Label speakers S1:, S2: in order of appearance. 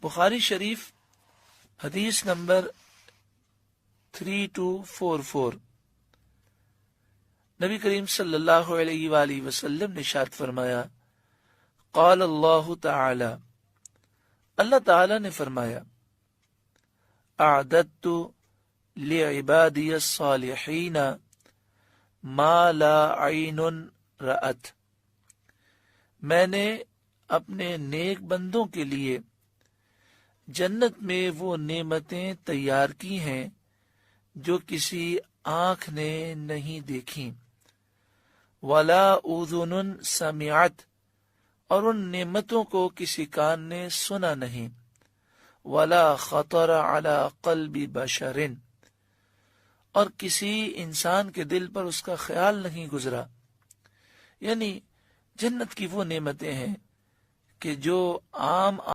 S1: بخاری شریف حدیث نمبر 3244، نبی کریم صلی اللہ علیہ وآلہ وسلم نے ارشاد فرمایا، قال اللہ تعالی، اللہ تعالی نے فرمایا، اعددت لعبادی الصالحین ما لا عین رأت، میں نے اپنے نیک بندوں کے لیے جنت میں وہ نعمتیں تیار کی ہیں جو کسی آنکھ نے نہیں دیکھیں، ولا اذن سمعت، اور ان نعمتوں کو کسی کان نے سنا نہیں، ولا خطر علی قلب بشر، اور کسی انسان کے دل پر اس کا خیال نہیں گزرا۔ یعنی جنت کی وہ نعمتیں ہیں کہ جو عام